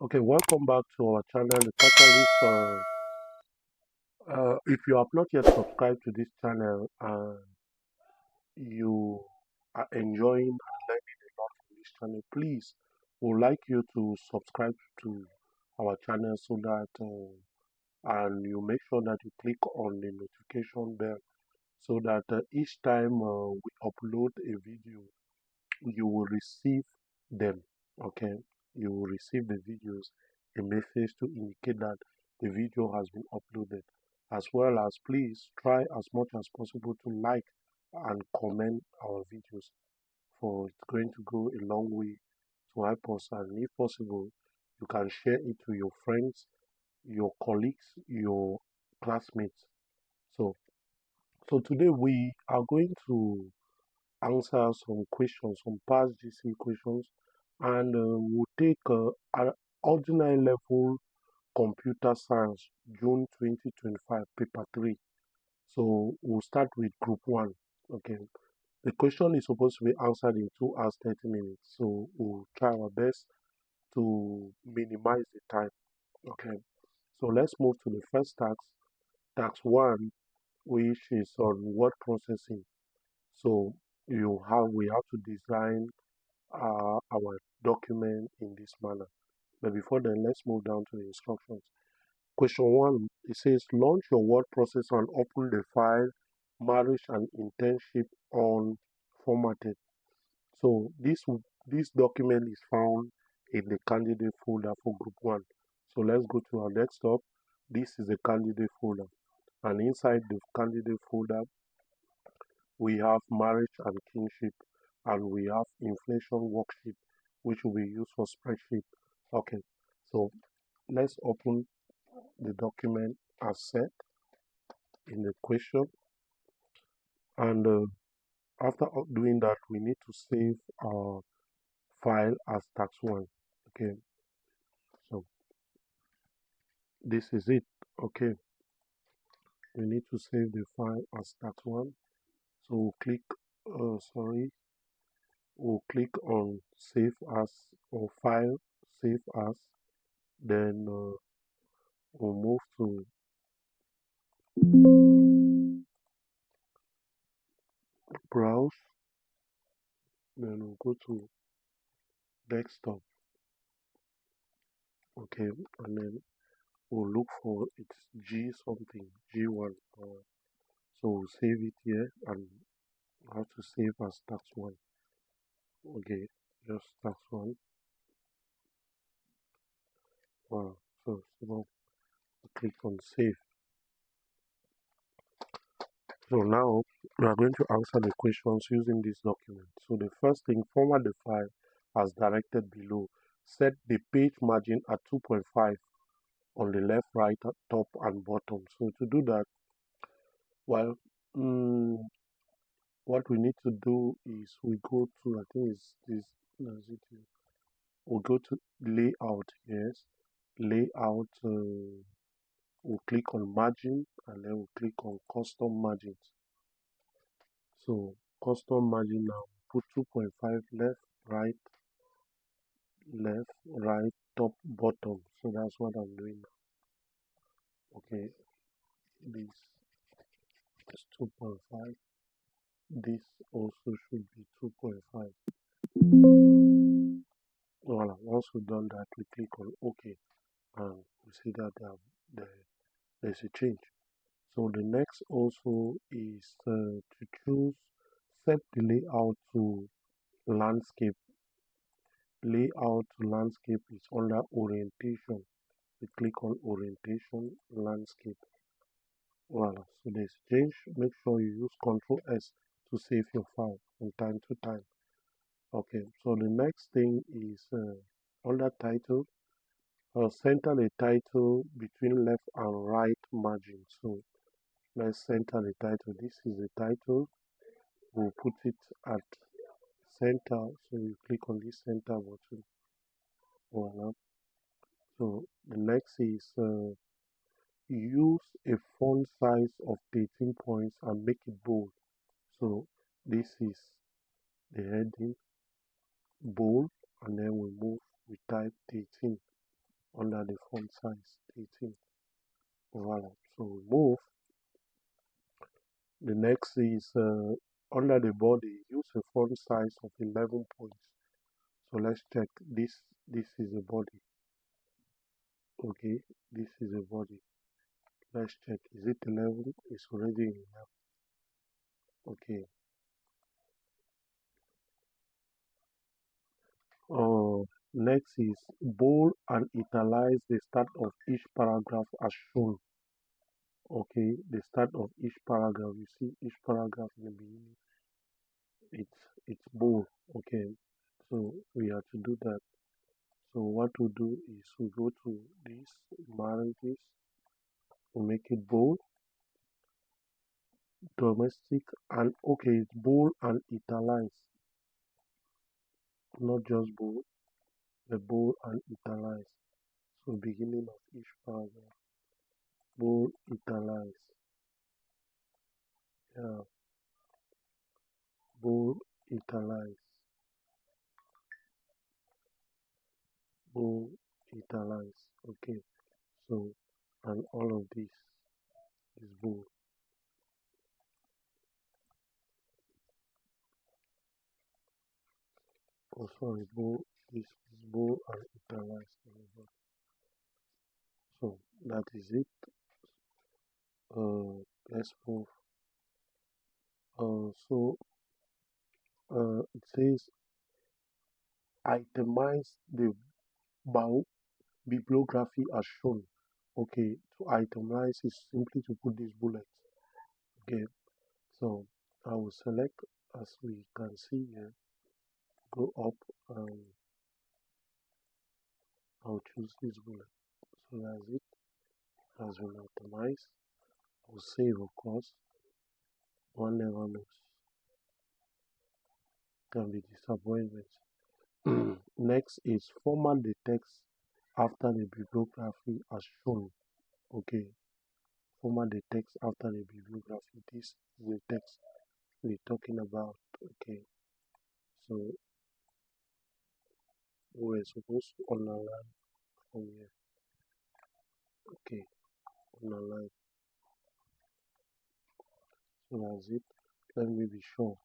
Okay, welcome back to our channel, the Catalyst. If you have not yet subscribed to this channel and you are enjoying and learning a lot from this channel, please, we would like you to subscribe to our channel so that and you make sure that you click on the notification bell so that each time we upload a video, you will receive them. Okay, you will receive the videos, a message to indicate that the video has been uploaded. As well as please try as much as possible to like and comment our videos, for it's going to go a long way to help us. And if possible, you can share it to your friends, your colleagues, your classmates. So so today we are going to answer some questions, some past GC questions, and we'll take an ordinary level computer science June 2025 paper 3. So we'll start with group 1. Okay. The question is supposed to be answered in 2 hours 30 minutes. So we'll try our best to minimize the time. Okay. So let's move to the first task, task 1, which is on word processing. So we have to design our document in this manner. But before then, let's move down to the instructions. Question 1, it says launch your word processor and open the file marriage and internship on formatted. So this document is found in the candidate folder for group 1. So let's go to our desktop. This is the candidate folder, and inside the candidate folder we have marriage and kinship, and we have inflation worksheet, which will be used for spreadsheet. Okay, so let's open the document as set in the question, and after doing that, we need to save our file as tax 1. Okay, so this is it. Okay, we need to save the file as tax 1. So we'll click we'll click on save as, or file save as, then we'll move to browse, then we'll go to desktop. Okay, and then we'll look for it's G something, G1. So we'll save it here, and have to save as tax 1. Okay, just tax 1. Wow, so now click on save. So now we are going to answer the questions using this document. So the first thing, format the file as directed below. Set the page margin at 2.5 on the left, right, top, and bottom. So to do that, well, what we need to do is we go to, I think it's this, we'll go to layout, yes, layout, we'll click on margin, and then we'll click on custom margins. So custom margin now, put 2.5 left, right, top, bottom. So that's what I'm doing now. Okay, this is 2.5. This also should be 2.5. Voila, once we've done that, we click on OK, and we see that there's a change. So the next also is to choose, set the layout to landscape. Layout to landscape is under orientation. We click on orientation, landscape. Voila, so there's change. Make sure you use Ctrl S to save your file from time to time. Okay, so the next thing is under title, center the title between left and right margin. So let's center the title. This is the title. We'll put it at center. So you click on this center button. Voila. So the next is use a font size of 13 points and make it bold. So this is the heading, bold, and then we type 13. under the font size 18. Voila. So we move. The next is under the body, use a font size of 11 points. So let's check this. This is a body. Okay, this is a body. Let's check. Is it 11? It's already 11. Okay. Next is bold and italize the start of each paragraph as shown. Okay, the start of each paragraph. You see each paragraph in the beginning. It's bold. Okay, so we have to do that. So what we do is we go to this marriages, we make it bold, domestic, and okay, it's bold and italize, not just bold, the bold and italize. So beginning of each paragraph, bold, italize, yeah, bold, italize, bold, italize. Okay, so and all of this is bold. Oh, sorry, bold. This is bold and italize. So that is it. Let's move. So it says itemize the bio bibliography as shown. Okay, to itemize is simply to put these bullets. Okay, so I will select as we can see here. Go up and I'll choose this bullet. So that's it. Has been itemized. I'll save, of course. One never knows. Can be disappointment. Next is format the text after the bibliography as shown. Okay, format the text after the bibliography. This is the text we're talking about. Okay, so we're supposed to underline from here. Okay, underline. So that's it. Let me be sure.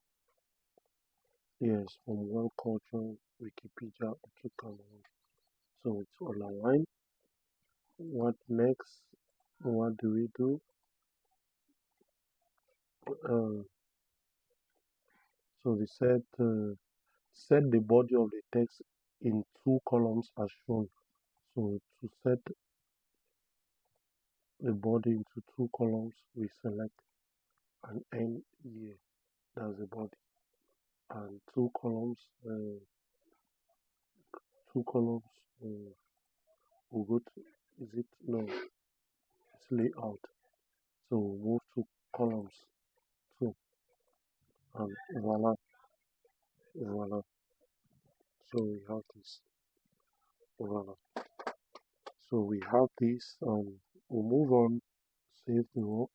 Yes, from World Culture, Wikipedia, okay, Cameroon. So it's underline. What next? What do we do? So they said set the body of the text in two columns as shown. So to set the body into two columns, we select an end here. That's the body, and two columns. Two columns. We'll go to. Is it no? It's layout. So we'll move to columns. So and voila, voila. So we have this. Voila. So we have this. We'll move on. Save the work.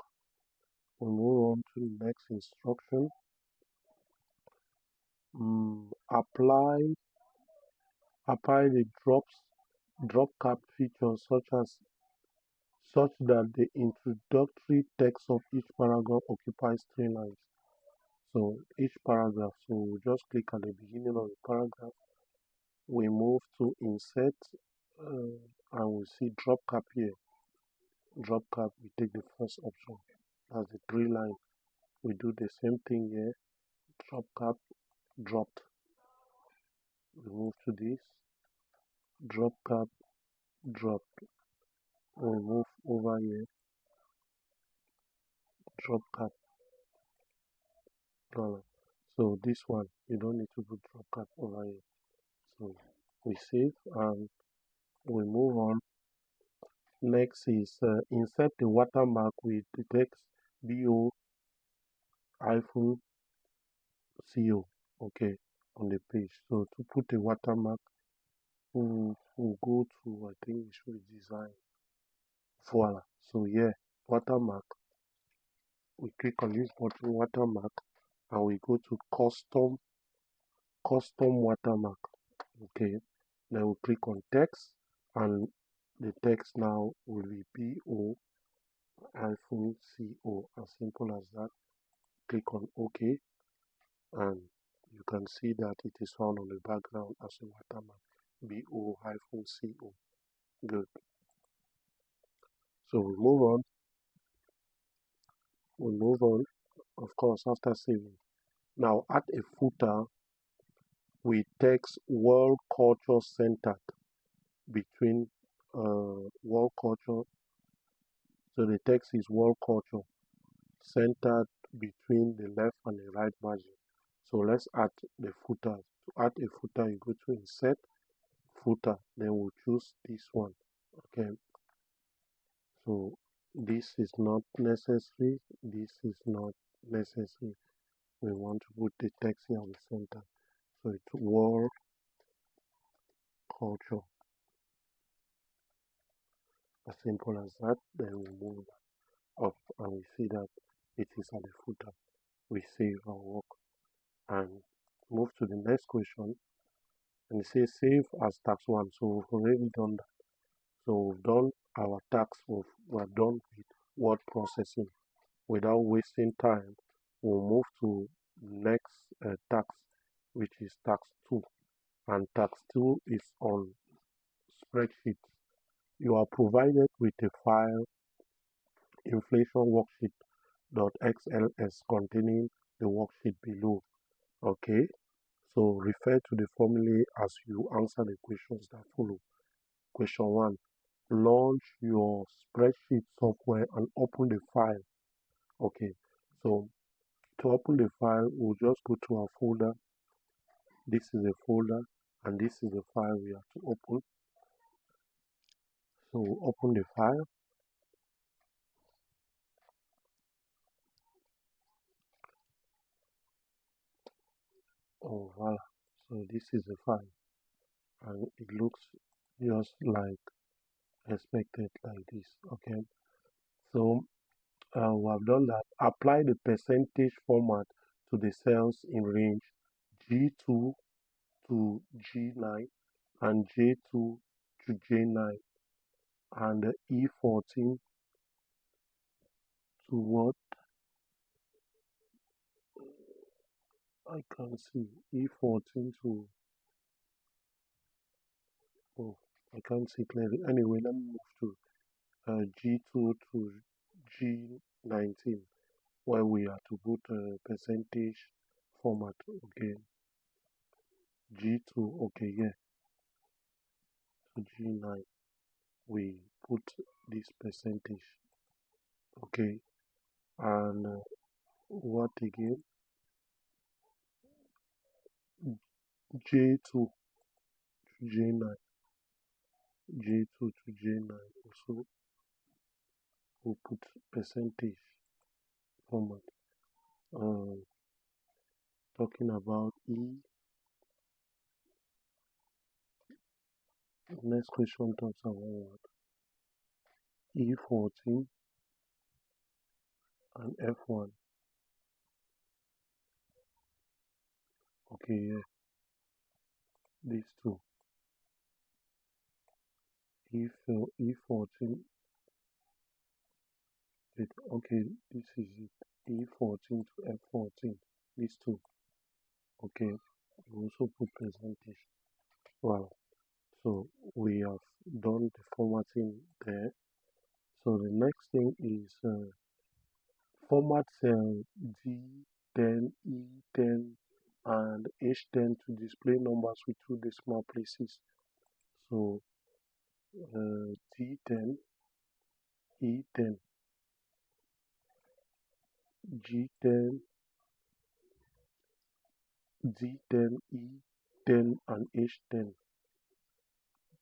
We'll move on to the next instruction. Apply the drop cap feature such that the introductory text of each paragraph occupies 3 lines. So each paragraph, so we just click at the beginning of the paragraph, we move to insert and we see drop cap here. Drop cap, we take the first option. That's the 3 line. We do the same thing here. Drop cap, dropped. We move to this. Drop cap, dropped. We move over here. Drop cap. So this one, you don't need to put drop cap over here. So we save and we move on. Next is insert the watermark with the text BO hyphen CO, okay, on the page. So to put a watermark, we'll go to, I think it should be design. Voila. So yeah, watermark. We click on this button, watermark, and we go to custom watermark. Okay. Then we click on text and The text now will be BO hyphen CO, as simple as that. Click on OK, and you can see that it is found on the background as a watermark, BO hyphen CO. Good. So we move on, of course, after saving. Now add a footer with text World Culture Centered between World Culture. So the text is World Culture centered between the left and the right margin. So let's add the footer. To add a footer, you go to Insert, Footer, then we'll choose this one. Okay, so this is not necessary, this is not necessary. We want to put the text here on the center. So it's World Culture. As simple as that. Then we move up and we see that it is at the footer. We save our work and move to the next question. And it says save as tax 1. So we've already done that. So we've done our tax. We're done with word processing. Without wasting time, we'll move to next tax, which is tax 2. And tax 2 is on spreadsheet. You are provided with a file inflation worksheet.xls containing the worksheet below. Okay, so refer to the formula as you answer the questions that follow. Question 1. Launch your spreadsheet software and open the file. Okay, so to open the file, we'll just go to our folder. This is a folder and this is the file we have to open. So we'll open the file. Oh, voila. So this is the file and it looks just like expected like this. Okay, so we have done that. Apply the percentage format to the cells in range G2 to G9 and J2 to J9 and E14 to what I can see. E14 to, oh, I can't see clearly. Anyway, let me move to G2 to G19 where we are to put a percentage format again. G2, okay, yeah, to G9 we put this percentage. Okay, and what again? J2 to J9, J2 to J9 also we'll put percentage format. Talking about next question talks about what? E14 and F1. Okay, yeah, these two. E14, okay, this is it. E14 to F14, these two. Okay, we also put percentage. Wow. So we have done the formatting there. So the next thing is format cell D10, E10, and H10 to display numbers with two decimal places. So D10, E10, G10, D10, E10, and H10.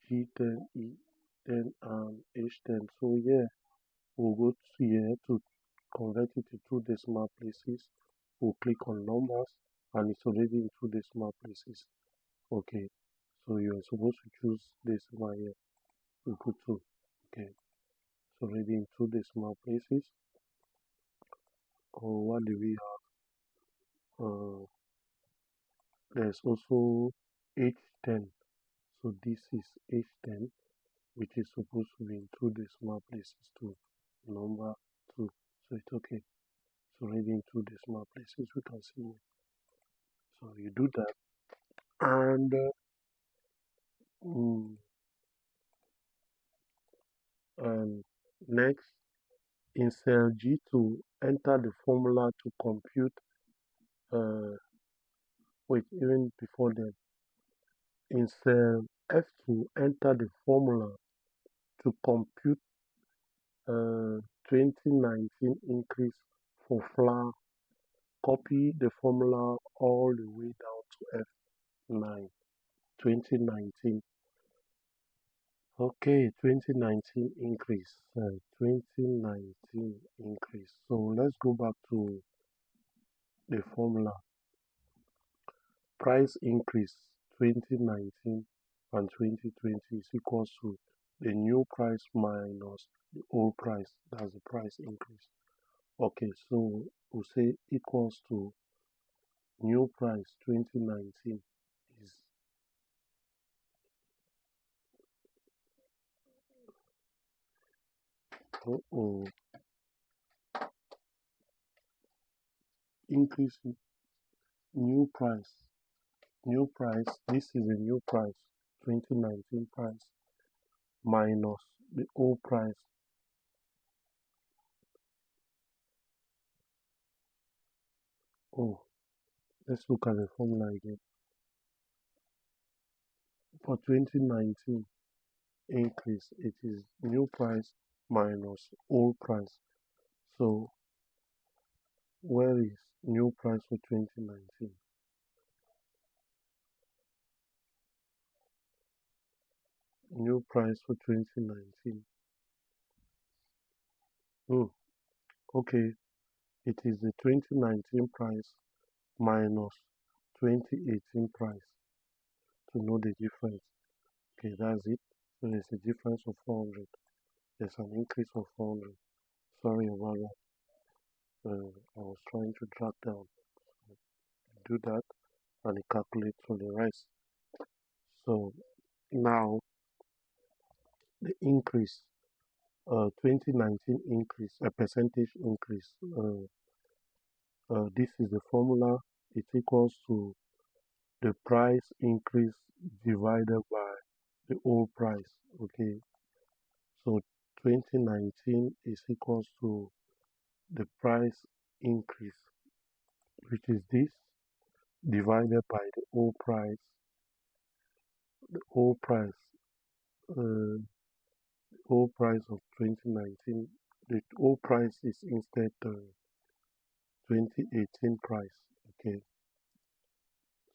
G10, E10, and H10. So yeah, we'll go to here to convert it to two decimal places. We'll click on numbers and it's already in two decimal places. Okay, so you're supposed to choose decimal here. We put 2. Okay, it's already in two decimal places. Or what do we have? There's also H10. So this is H10. which is supposed to be in two decimal places to number 2. So it's okay. So already in two decimal places, we can see it. So you do that, and mm, and next in cell G2, enter the formula to compute. Uh, wait, even before that, in cell F2, enter the formula to compute 2019 increase for flour. Copy the formula all the way down to F9. 2019. Okay, 2019 increase. 2019 increase. So let's go back to the formula. Price increase 2019 and 2020 is equals to the new price minus the old price. That's the price increase. Okay, so we'll say equals to new price 2019 is oh, increase new price. New price, this is the new price 2019 price minus the old price. Oh, let's look at the formula again. For 2019 increase, it is new price minus old price. So where is new price for 2019? New price for 2019. Oh, okay. It is the 2019 price minus 2018 price to know the difference. Okay, that's it. So there's a difference of 400. There's an increase of 400. Sorry about that. I was trying to track down. Do that and it calculates for the rest. So now the increase, 2019 increase, a percentage increase. This is the formula. It equals to the price increase divided by the old price. Okay, so 2019 is equals to the price increase, which is this, divided by the old price. The old price, uh, old price of 2019. The old price is instead 2018 price. Okay,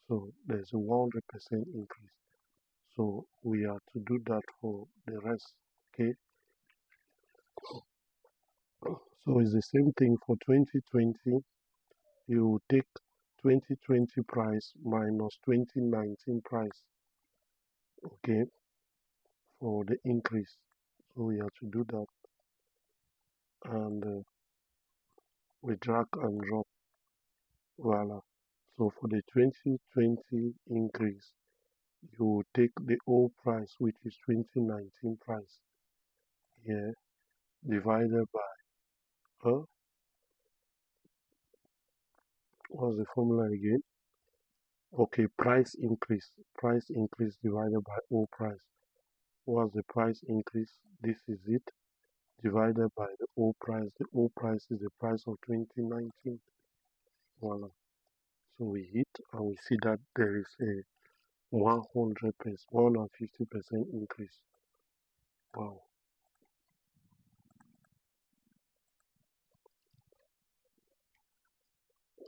so there's a 100% increase. So we are to do that for the rest. Okay, so it's the same thing for 2020. You take 2020 price minus 2019 price. Okay, for the increase. So we have to do that, and we drag and drop. Voila. So for the 2020 increase, you take the old price, which is 2019 price, here, divided by, what's the formula again? Okay, price increase divided by old price. What's the price increase? This is it, divided by the old price. The old price is the price of 2019. Voila. So we hit and we see that there is a 100%, 150% increase. Wow.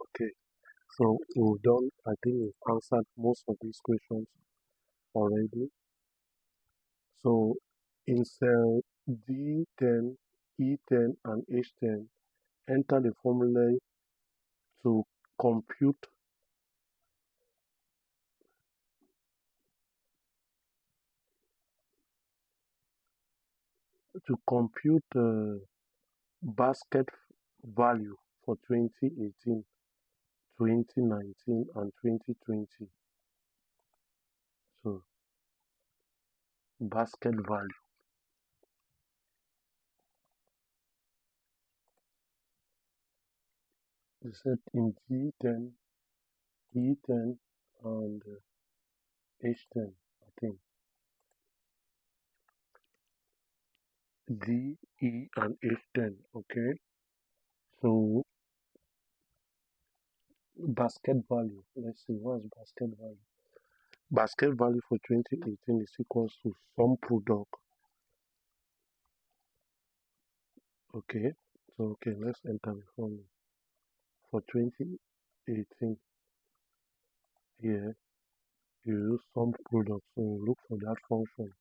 Okay. So we've done, I think we've answered most of these questions already. So in cell D10, E10, and H10, enter the formula to compute basket value for 2018, 2019, and 2020. So basket value. They said in D10, E10, and H10, I think. D, E, and H10. Okay. So basket value. Let's see what's basket value. Basket value for 2018 is equals to some product. Okay. So okay, let's enter the formula. For 2018 here, you use some product. So look for that function.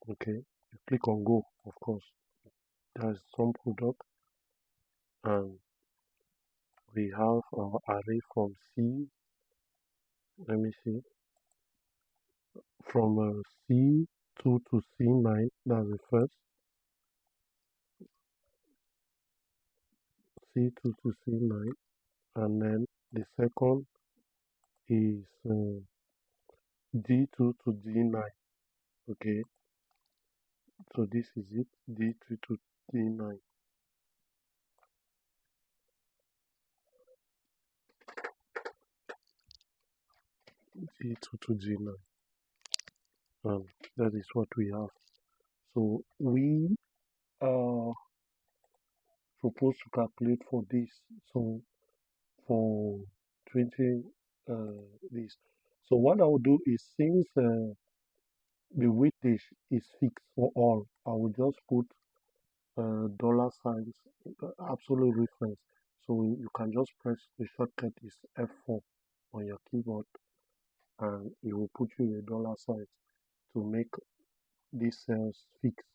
Okay. You click on go, of course. There's some product, and we have our array from C. Let me see. From C2 to C9. That's the first. C2 to C9. And then the second is D2 to D9. Okay, so this is it, D2 to D9. D2 to D9. And that is what we have. So we are supposed to calculate for this. So for 20 this. So what I will do is, since the weightage is fixed for all, I will just put dollar signs, absolute reference. So you can just press the shortcut is F4 on your keyboard, and it will put you a dollar sign to make these cells fixed.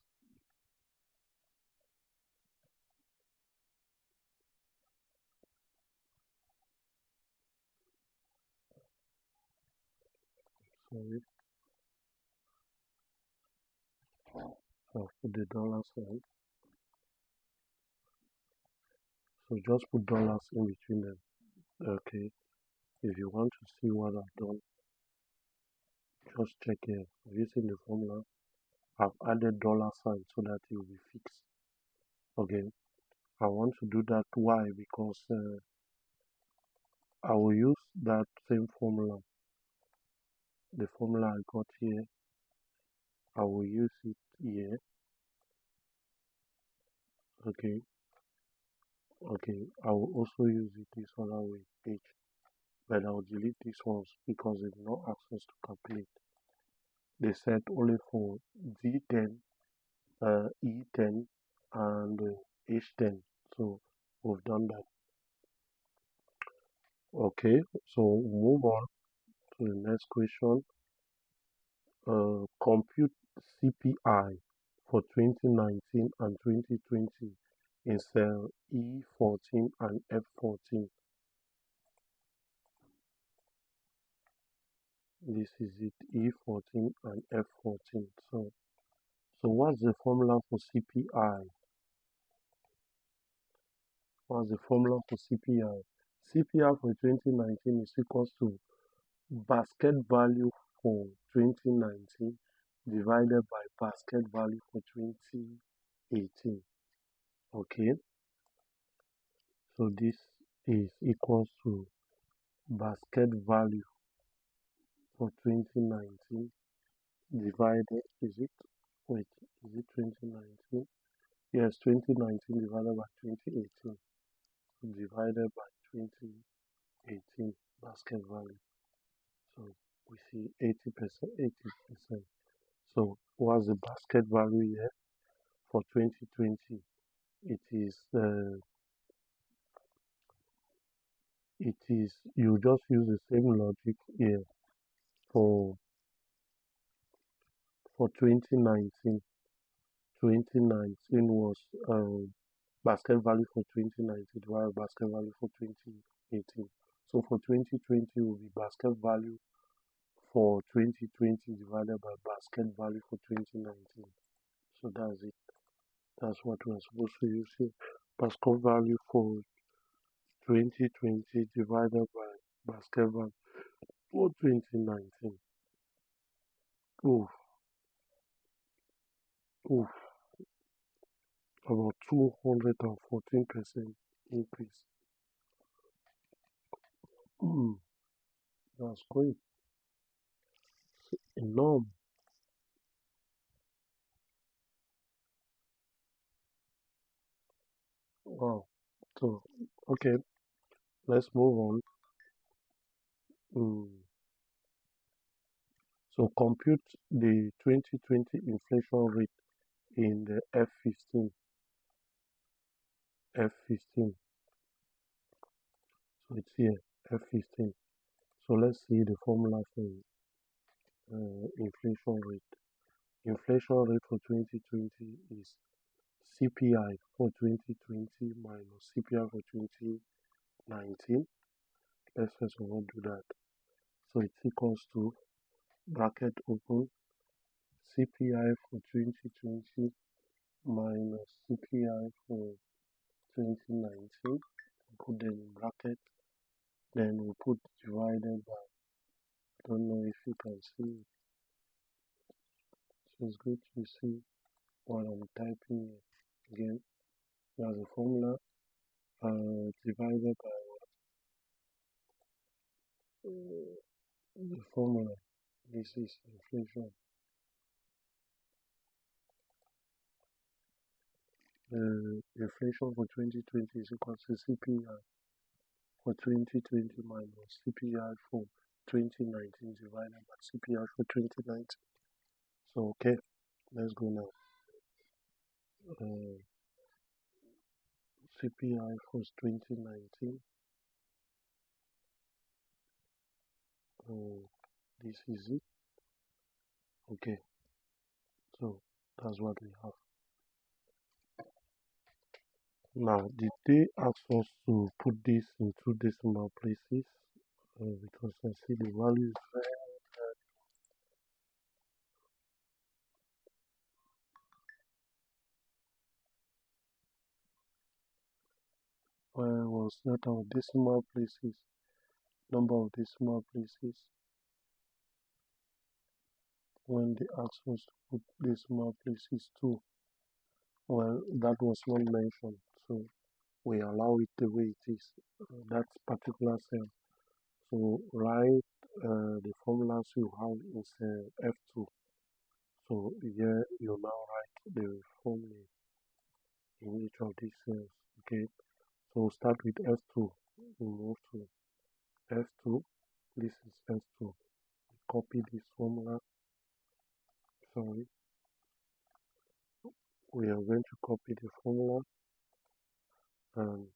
Sorry, so put the dollar sign. So just put dollars in between them. Okay. If you want to see what I've done, just check here. Using the formula, I've added dollar sign so that it will be fixed. Okay. I want to do that. Why? Because I will use that same formula, the formula I got here. I will use it here. Okay. Okay. I will also use it this other way, H. But I will delete these ones because they do not ask us to calculate. They said only for D10, E10, and H10. So we've done that. Okay, so move on to the next question. Compute CPI for 2019 and 2020 in cell E14 and F14. This is it, E14 and F14. So what's the formula for CPI? What's the formula for CPI? CPI for 2019 is equals to basket value for 2019 divided by basket value for 2018. Okay, so this is equals to basket value for 2019 divided, is it, wait, is it 2019? Yes, 2019 divided by 2018 divided by 2018 basket value. So we see 80%, 80%. So what's the basket value here for 2020? It is you just use the same logic here for 2019. 2019 was basket value for 2019 while basket value for 2018. So for 2020 will be basket value for 2020 divided by basket value for 2019. So that's it. That's what we're supposed to use here. Basket value for 2020 divided by basket value for 2019. Oh, Oof, about 214% increase. Mm, that's quite enormous. Wow. So, okay, let's move on. Mm. So, compute the 2020 inflation rate in the F15. So, it's here, F15. So, let's see the formula for inflation rate. Inflation rate for 2020 is CPI for 2020 minus CPI for 2019. Let's first of all do that. So it's equals to bracket open CPI for 2020 minus CPI for 2019. Put them in bracket. Then we put divided by. Don't know if you can see it. So it's good to see what I'm typing again. There's a formula divided by the formula. This is inflation. Inflation for 2020 is equal to CPI for 2020 minus CPI for 2019 divided by CPI for 2019. So, okay, let's go now. CPI for 2019. This is it. Okay, so that's what we have. Now, did they ask us to put this in two decimal places? Because I see the value is very. Where was that our decimal places? Number of decimal places. When they asked us to put decimal places too, well, that was not mentioned, so we allow it the way it is. That particular cell. So write the formulas you have is F2. So here you now write the formula in each of these cells. Okay. So start with F2. We move to F2. This is F2. Copy this formula. Sorry. We are going to copy the formula and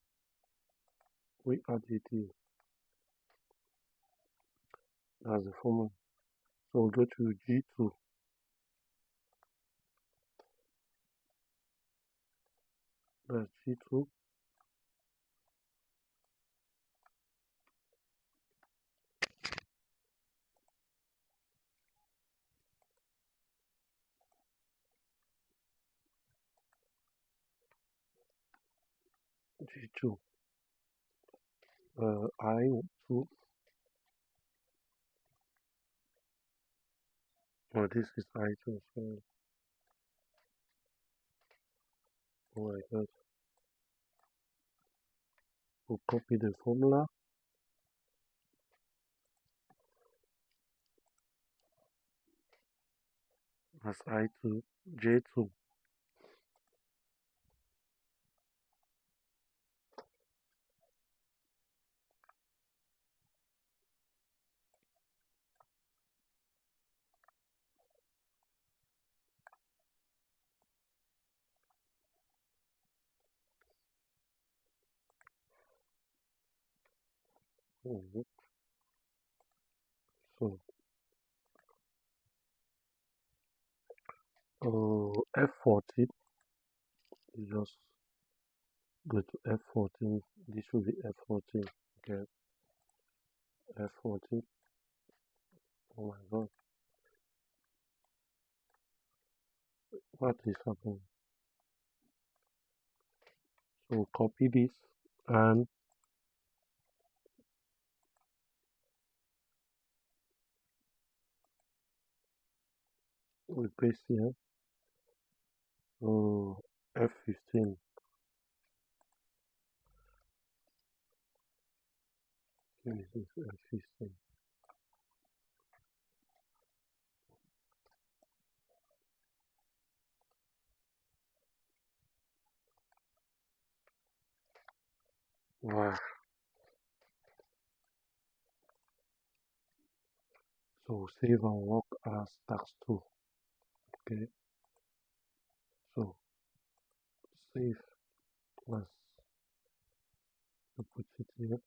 we add it here. That's the formula. So we'll go to G2. That's G2. G2. I2. Oh, this is I2. So, oh my god. We'll copy the formula. That's I2. J2. Mhm. So, F14. You just go to F14. This will be F14. Okay. F14. Oh my god. What is happening? So copy this and we paste here. So F15. This is F15. Wow. So save and work as task 2. Okay. So save as I put it here.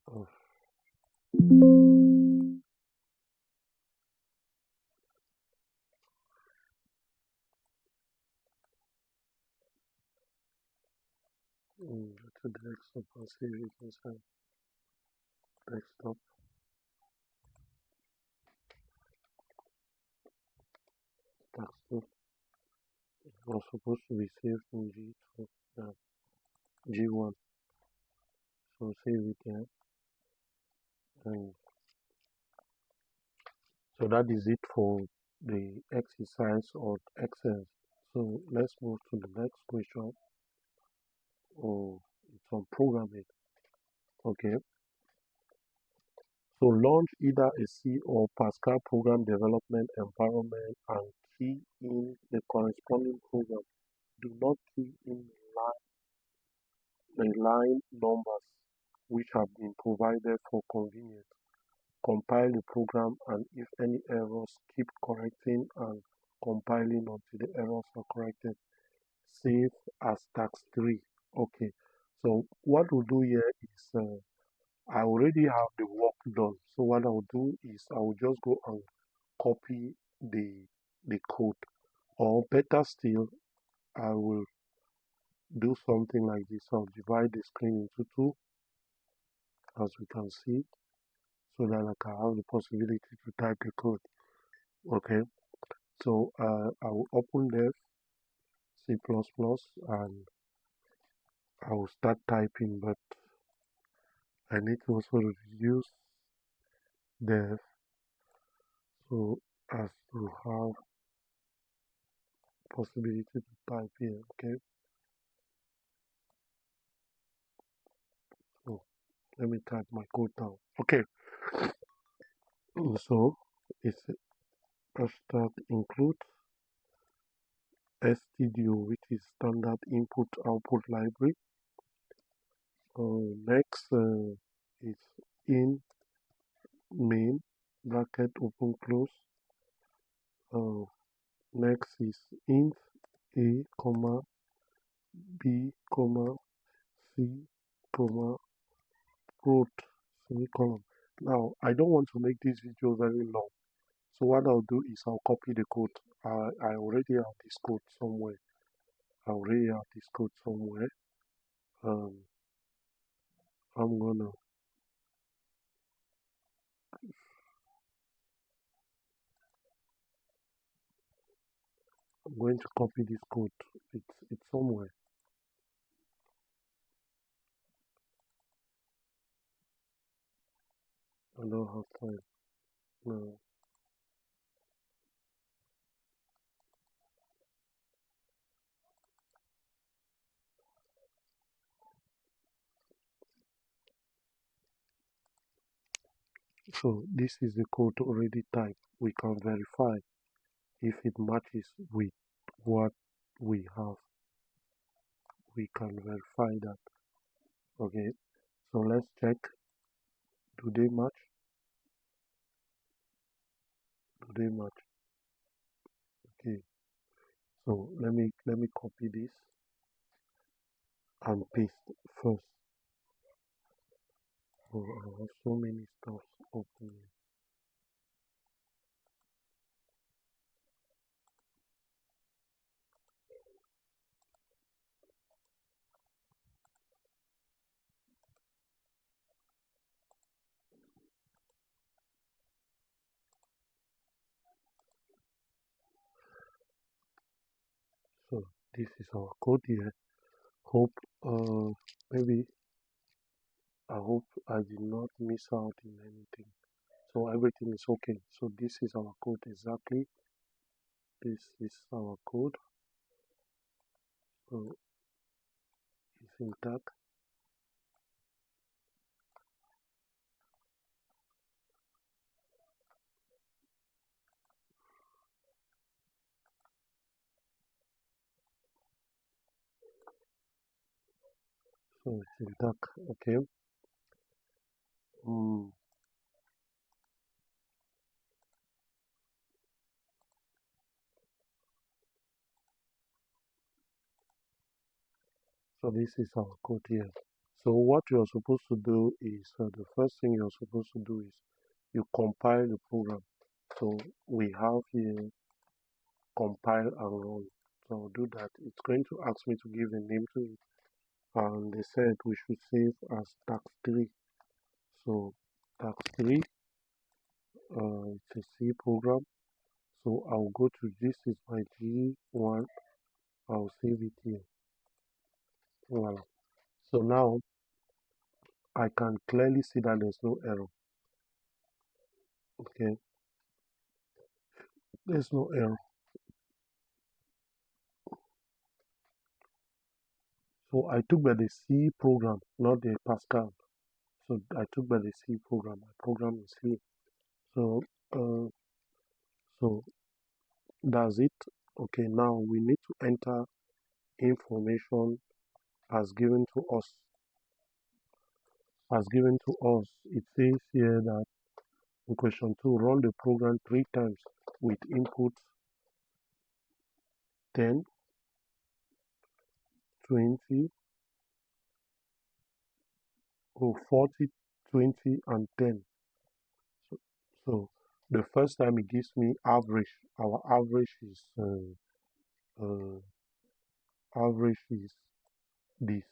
Of go to the desktop and save it inside desktop. Task 2. It was supposed to be saved in G2. G1. So save it there. And so that is it for the exercise or Excel. So let's move to the next question. Oh, it's on programming. Okay. So launch either a C or Pascal program development environment and key in the corresponding program. Do not key in the line numbers which have been provided for convenience. Compile the program and if any errors, keep correcting and compiling until the errors are corrected. Save as task 3. Okay, so what we'll do here is I already have the work done. So what I'll do is I'll just go and copy the code. Or better still, I will do something like this. I'll divide the screen into two, as we can see, so that I can have the possibility to type the code. Okay, so I will open Dev C++ and I will start typing, but I need to also reduce Dev so as to have possibility to type here. Okay, so let me type my code down. Okay, so it's hashtag include stdio, which is standard input output library. Next is in main bracket open close. Next is int a comma b comma c comma float semicolon. Now I don't want to make this video very long, so what I'll do is I'll copy the code. I already have this code somewhere. Um, I'm gonna I'm going to copy this code. It's somewhere. I don't have time now. So this is the code already typed. We can verify if it matches with what we have. We can verify that. Okay. So let's check. Do they match? Do they match? Okay. So let me copy this and paste first. Oh, I have so many stuff open here. So this is our code here. Hope maybe I hope I did not miss out in anything. So everything is okay. So this is our code exactly. This is our code. So it's intact. So it's intact. Okay. Mm. So this is our code here. So what you're supposed to do is the first thing you're supposed to do is you compile the program. So we have here compile and run. So I'll do that. It's going to ask me to give a name to it. And they said we should save as tax 3. So tax 3, it's a C program. So I'll go to this is my G1. I'll save it here. Voila. So now I can clearly see that there's no error. Okay, there's no error. So I took by the C program, not the Pascal. So I took by the C program. My program is here. So uh, so that's it. Okay, now we need to enter information as given to us. As given to us, it says here that in question 2, run the program 3 times with input 10, 20, or 40, 20, and 10. So, so the first time it gives me average. Our uh, average is this.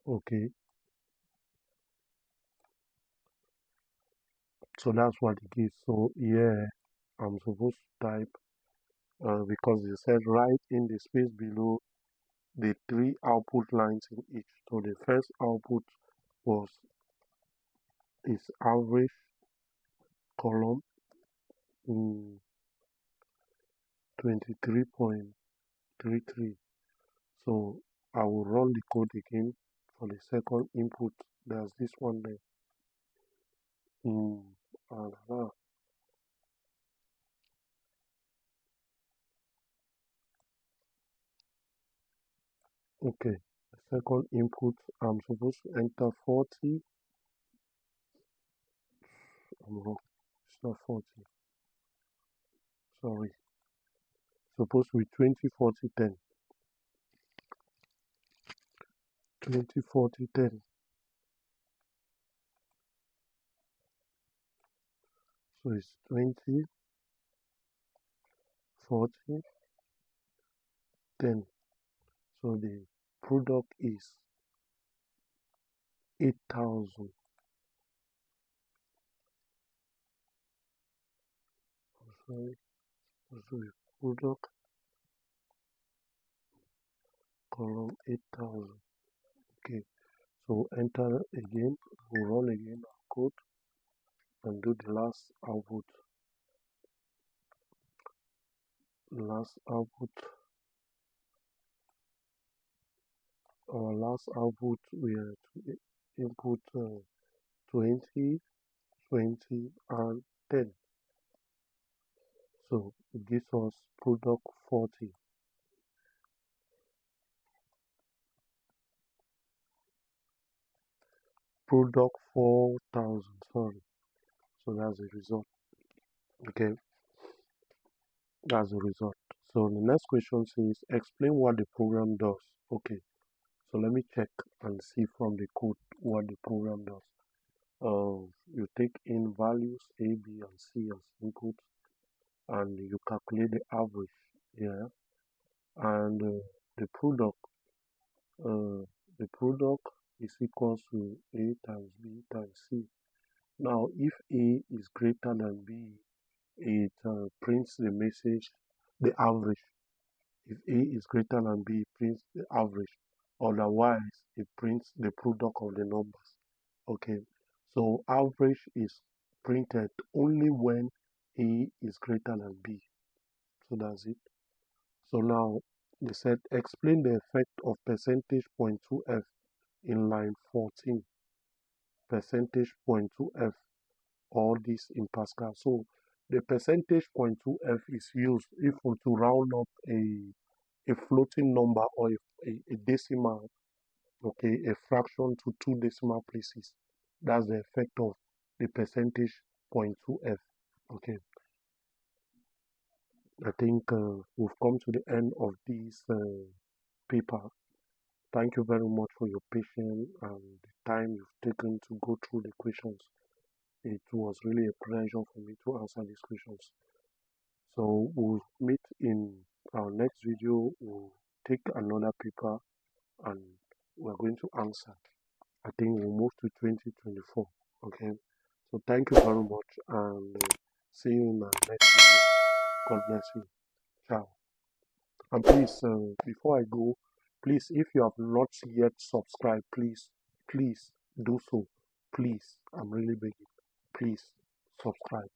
Okay, so that's what it gives. So yeah, I'm supposed to type because it said write in the space below the 3 output lines in each. So the first output was is average column in 23.33. So I will run the code again for the second input. There's this one there. Mm, uh, okay, the second input, I'm supposed to enter 40. I'm wrong. It's not 40. Sorry. Supposed to be 20, 40, 10. 20, 40, 10. So it's 20, 40, 10. So the product is 8,000. Sorry. So the product column 8,000. Okay. So enter again. We'll run again our code and do the last output. Last output. Our last output we are to input 20, 20, and 10. So it gives us product 40. Product 4,000. Sorry. So that's the result. Okay, that's the result. So the next question says explain what the program does. Okay, so let me check and see from the code what the program does. You take in values A, B, and C as input, and you calculate the average here, and the product. The product is equals to A times B times C. Now, if A is greater than B, it prints the message, the average. If A is greater than B, it prints the average. Otherwise, it prints the product of the numbers. Okay, so average is printed only when A is greater than B. So that's it. So now they said explain the effect of percentage point 2f in line 14. Percentage point 2f, all this in Pascal. So the percentage point 2f is used if we to round up a floating number or a decimal, okay, a fraction to two decimal places. That's the effect of the percentage point 2f. Okay, I think we've come to the end of this paper. Thank you very much for your patience and the time you've taken to go through the questions. It was really a pleasure for me to answer these questions. So we'll meet in our next video. We'll take another paper and we're going to answer. I think we'll move to 2024. Okay. So thank you very much and see you in our next video. God bless you. Ciao. And please, before I go, please, if you have not yet subscribed, please do so. Please, I'm really begging. Please subscribe.